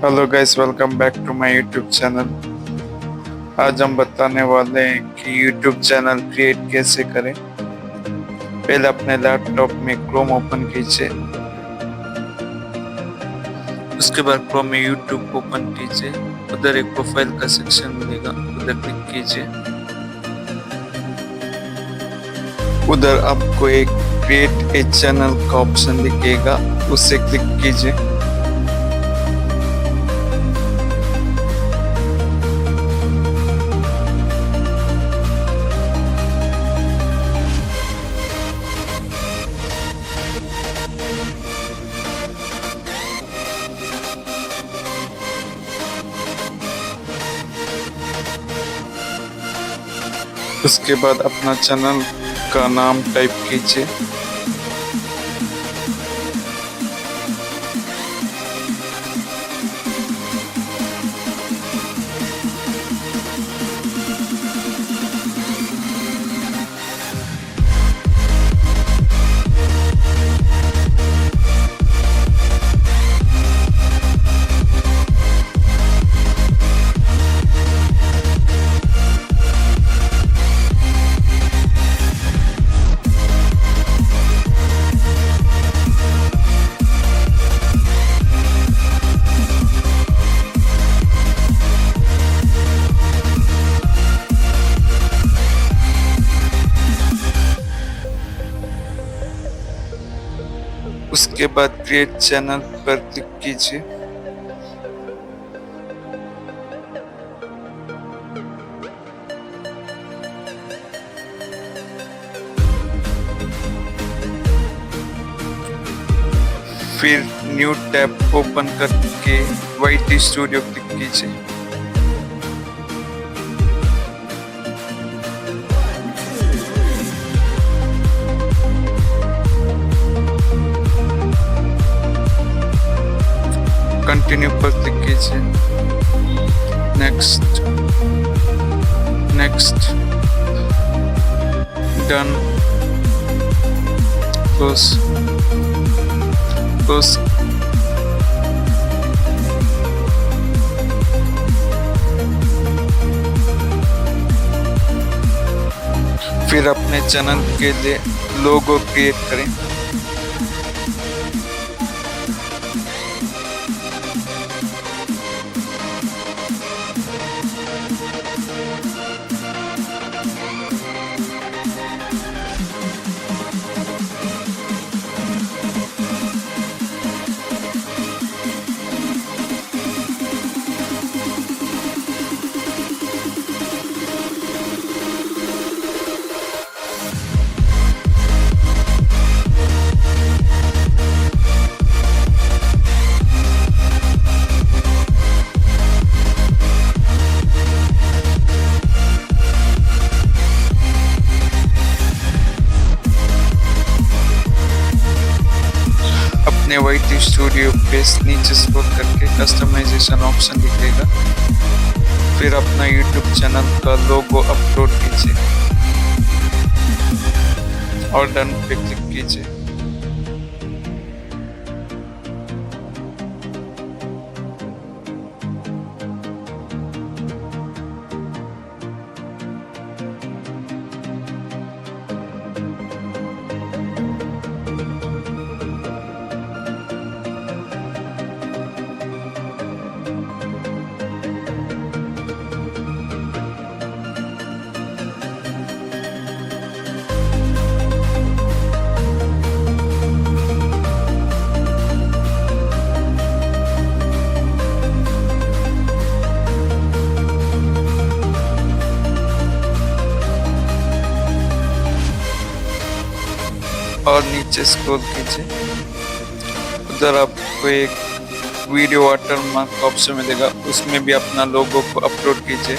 Hello guys, welcome back to my YouTube channel. आज हम बताने वाले हैं कि यूट्यूब चैनल क्रिएट कैसे करें। पहले अपने लैपटॉप में क्रोम ओपन कीजिए। उसके बाद क्रोम में यूट्यूब ओपन कीजिए। उधर एक प्रोफाइल का सेक्शन मिलेगा, उधर क्लिक कीजिए। उधर आपको एक क्रिएट ए चैनल का ऑप्शन दिखेगा, उससे क्लिक कीजिए। उसके बाद अपना चैनल का नाम टाइप कीजिए। उसके बाद क्रिएट चैनल पर क्लिक कीजिए। फिर न्यू टैब ओपन करके वाईटी स्टूडियो क्लिक कीजिए। कंटिन्यू पर क्लिक कीजिए। Next next done, close close. फिर अपने चैनल के लिए लोगो क्रिएट करें। अपने वाईटी स्टूडियो पे नीचे स्क्रॉल करके कस्टमाइजेशन ऑप्शन दिखेगा। फिर अपना यूट्यूब चैनल का लोगो अपलोड कीजिए और डन पे क्लिक कीजिए। और नीचे स्क्रॉल कीजिए। उधर आपको एक वीडियो वाटरमार्क ऑप्शन मिलेगा, उसमें भी अपना लोगो को अपलोड कीजिए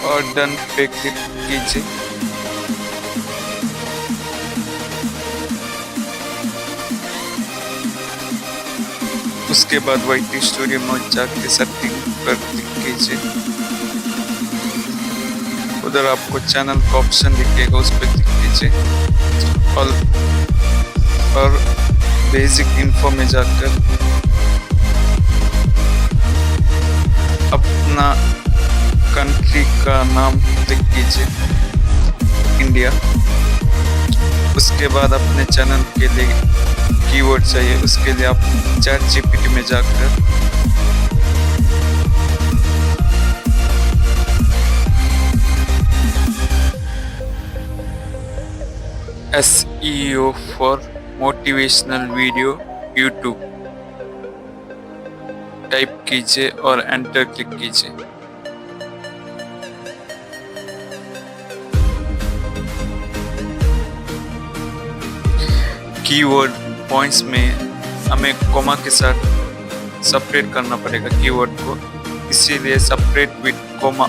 और डन पे क्लिक कीजिए। उसके बाद वाईटी स्टूडियो में जाके सेटिंग पर क्लिक कीजिए। उधर आपको चैनल का ऑप्शन दिखेगा, उस पर क्लिक कीजिए और बेसिक इन्फो में जाकर अपना कंट्री का नाम क्लिक कीजिए, इंडिया। उसके बाद अपने चैनल के लिए कीवर्ड चाहिए, उसके लिए आप चैट जीपीटी में जाकर SEO for motivational video YouTube type कीजिए और एंटर क्लिक कीजिए। कीवर्ड पॉइंट्स में हमें कॉमा के साथ सेपरेट करना पड़ेगा कीवर्ड को, इसीलिए सेपरेट विद कॉमा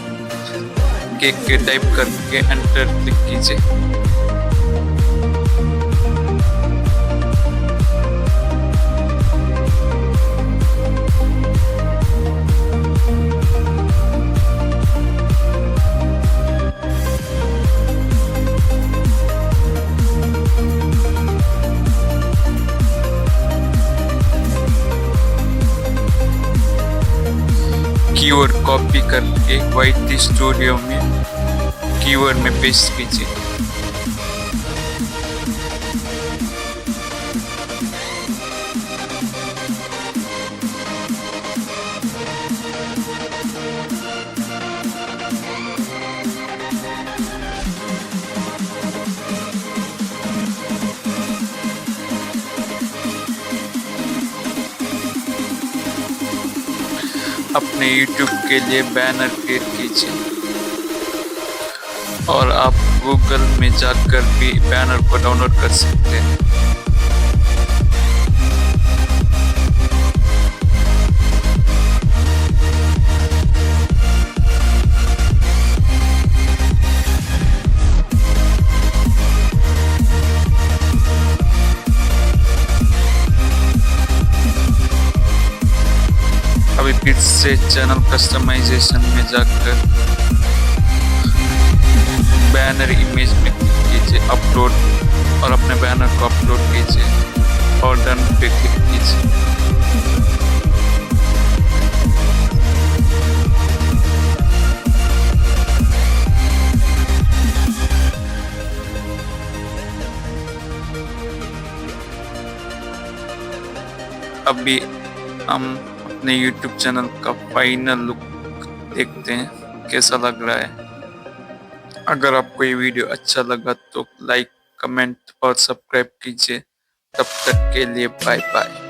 के टाइप करके एंटर क्लिक कीजिए। कीवर्ड कॉपी करके वाईटी स्टूडियो में कीवर्ड में पेस्ट कीजिए। अपने YouTube के लिए बैनर क्रिएट कीजिए और आप गूगल में जाकर भी बैनर को डाउनलोड कर सकते हैं। अभी फिर से चैनल कस्टमाइजेशन में जाकर बैनर इमेज में क्लिक कीजिए, अपलोड, और अपने बैनर को अपलोड कीजिए और डन पे क्लिक कीजिए। अभी हम अपने YouTube चैनल का फाइनल लुक देखते हैं कैसा लग रहा है। अगर आपको ये वीडियो अच्छा लगा तो लाइक, कमेंट और सब्सक्राइब कीजिए। तब तक के लिए बाय बाय।